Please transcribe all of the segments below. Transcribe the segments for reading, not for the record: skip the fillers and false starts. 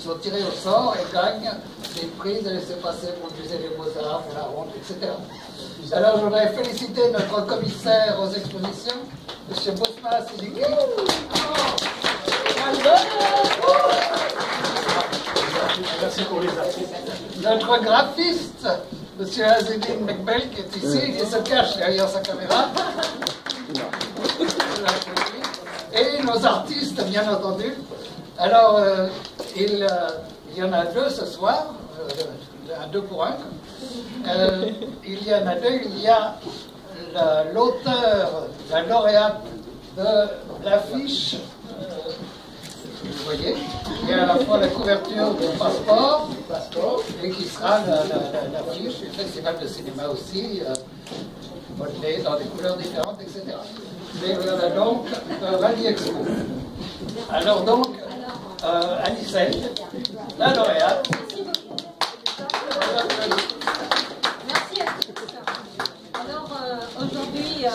sont tirés au sort et gagnent des prix de laisser-passer pour le musée des Beaux-Arts, pour la ronde, etc. Alors je voudrais féliciter notre commissaire aux expositions, M. Bosma Sidiki. Merci pour les artistes. Notre graphiste, M. Azedine Mekbel, qui est ici, il se cache derrière sa caméra. Et nos artistes, bien entendu. Alors, il y en a deux ce soir, un 2 pour 1. Il y en a deux. Il y a l'auteur, la lauréate de l'affiche, vous voyez, qui est à la fois la couverture du passeport, et qui sera l'affiche du festival de cinéma aussi, modelée dans des couleurs différentes, etc. Mais voilà donc Rallye Expo. Alors donc, Anicelle, la lauréate. Merci à tous. Alors aujourd'hui,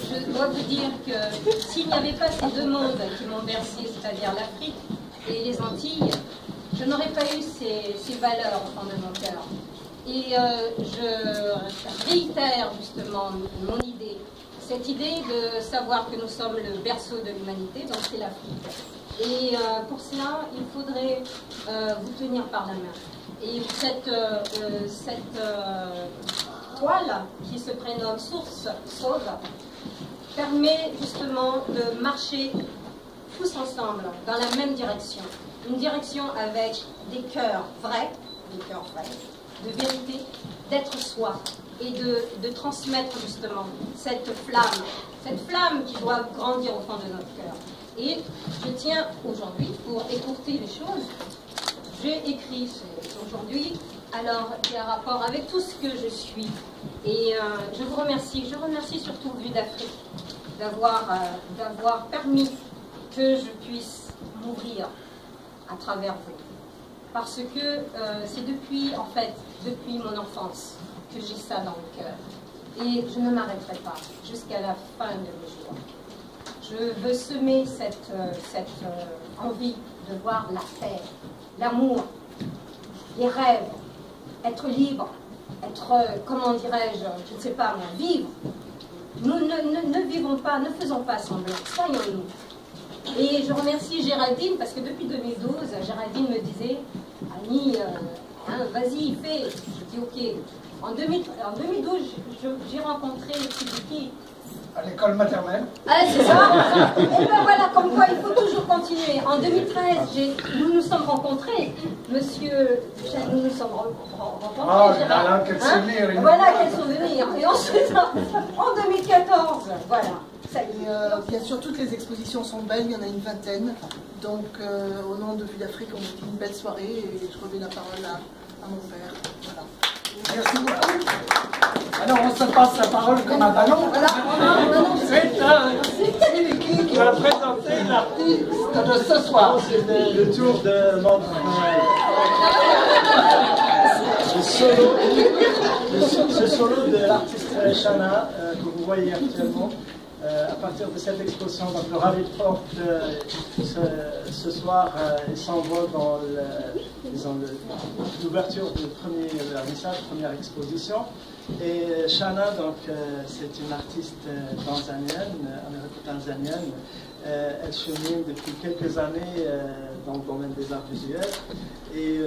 je dois vous dire que s'il n'y avait pas ces deux mondes qui m'ont bercé, c'est-à-dire l'Afrique et les Antilles, je n'aurais pas eu ces valeurs au fond de mon cœur. Et je réitère justement mon idée, cette idée de savoir que nous sommes le berceau de l'humanité, donc c'est l'Afrique. Et pour cela, il faudrait vous tenir par la main. Et cette toile qui se prénomme Source Sauve permet justement de marcher tous ensemble dans la même direction. Une direction avec des cœurs vrais, de vérité, d'être soi et de transmettre justement cette flamme qui doit grandir au fond de notre cœur. Et je tiens aujourd'hui, pour écourter les choses, j'ai écrit aujourd'hui, alors il y a un rapport avec tout ce que je suis. Et je vous remercie. Je remercie surtout Vue d'Afrique d'avoir permis que je puisse m'ouvrir à travers vous. Parce que c'est depuis mon enfance que j'ai ça dans le cœur. Et je ne m'arrêterai pas jusqu'à la fin de mes jours. Je veux semer cette envie de voir la paix, l'amour, les rêves, être libre, être, comment dirais-je, je ne sais pas moi, vivre. Nous ne vivons pas, ne faisons pas semblant, soyons-nous. Et je remercie Géraldine, parce que depuis 2012, Géraldine me disait, Annie, vas-y, fais. Je dis ok. En 2012, j'ai rencontré Sidiki. À l'école maternelle. Ah, c'est ça. Et ben voilà, comme quoi il faut toujours continuer. En 2013, nous nous sommes rencontrés. Monsieur, nous nous sommes rencontrés. Oh là, quel souvenir. Voilà, quel souvenir. Et ensuite, en 2014, voilà. Ça y est. Bien sûr, toutes les expositions sont belles, il y en a une vingtaine. Donc, au nom de Vue d'Afrique, on vous dit une belle soirée et je remets la parole à mon père. Voilà. Merci beaucoup. Alors, on se passe la parole comme un ballon. Voilà. C'est Sidiki qui va présenter l'artiste de ce soir. C'est le tour de notre ce solo de l'artiste Shana que vous voyez actuellement. À partir de cette exposition, donc le Rallye porte ce soir, il s'envole dans l'ouverture du premier vernissage, première exposition. Et Shana, donc, c'est une artiste tanzanienne, américo-tanzanienne. Elle chemine depuis quelques années dans le domaine des arts visuels. Et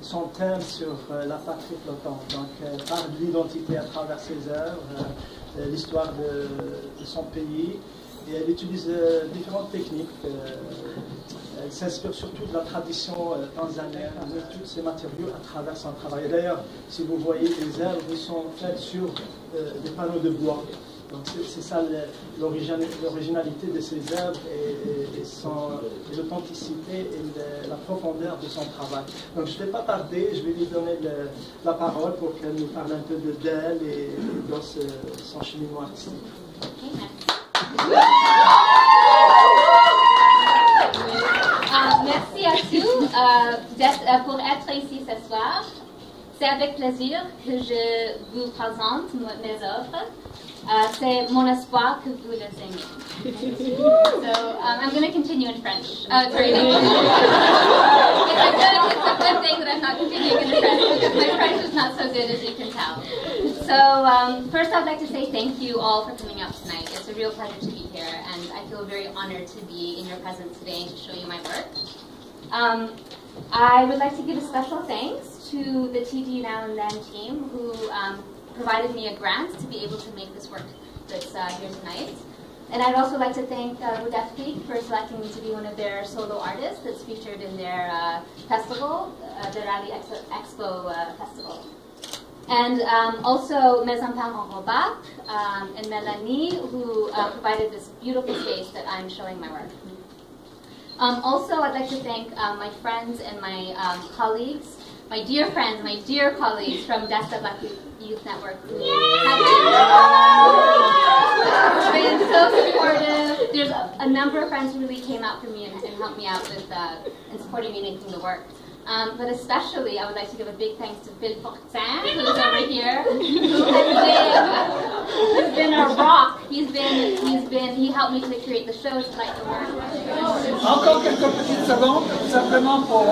son thème sur la patrie flottante. Donc, elle parle de l'identité à travers ses œuvres. L'histoire de son pays, et elle utilise différentes techniques. Elle s'inspire surtout de la tradition tanzanienne, de tous ces matériaux à travers son travail. D'ailleurs, si vous voyez, les œuvres sont faites sur des panneaux de bois. Donc c'est ça l'originalité de ces œuvres et l'authenticité et la profondeur de son travail. Donc je ne vais pas tarder, je vais lui donner la parole pour qu'elle nous parle un peu d'elle et de son cheminement artistique. Merci à tous pour être ici ce soir. C'est avec plaisir que je vous présente mes œuvres. C'est mon espoir que vous les aimez. So I'm going to continue in French. Sorry, it's a good thing that I'm not continuing in French because my French is not so good as you can tell. So first I'd like to say thank you all for coming out tonight. It's a real pleasure to be here, and I feel very honored to be in your presence today and to show you my work. I would like to give a special thanks to the TD Now and Then team who provided me a grant to be able to make this work that's here tonight. And I'd also like to thank Wood Afrique for selecting me to be one of their solo artists that's featured in their festival, the Rally Expo Festival. And also Mes Enfants en Robac and Melanie, who provided this beautiful space that I'm showing my work. Also, I'd like to thank my friends and my colleagues, my dear friends, my dear colleagues from Dasta Black Youth Network who have been so supportive. There's a number of friends who really came out for me and helped me out with and supporting me in making the work. But especially, I would like to give a big thanks to Phil Fortin, who's over here, who has been a rock. He helped me to create the shows, to like the work. Encore quelques petites secondes, simplement pour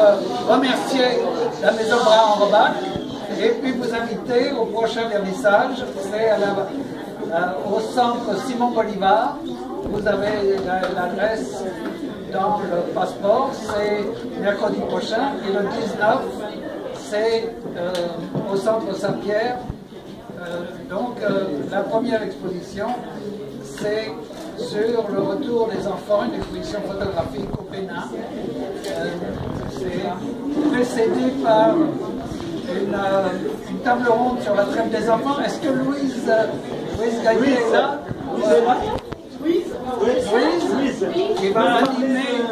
remercier la Maison Brun en Robac et puis vous inviter au prochain vernissage. C'est au centre Simon Bolivar. Vous avez l'adresse dans le passeport, c'est mercredi prochain, et le 19, c'est au centre Saint-Pierre. Donc la première exposition, c'est sur le retour des enfants, une exposition photographique au Bénin. C'est précédé par une table ronde sur la traite des enfants. Est-ce que Louise Gaillet est là? Oui, Louise qui va animer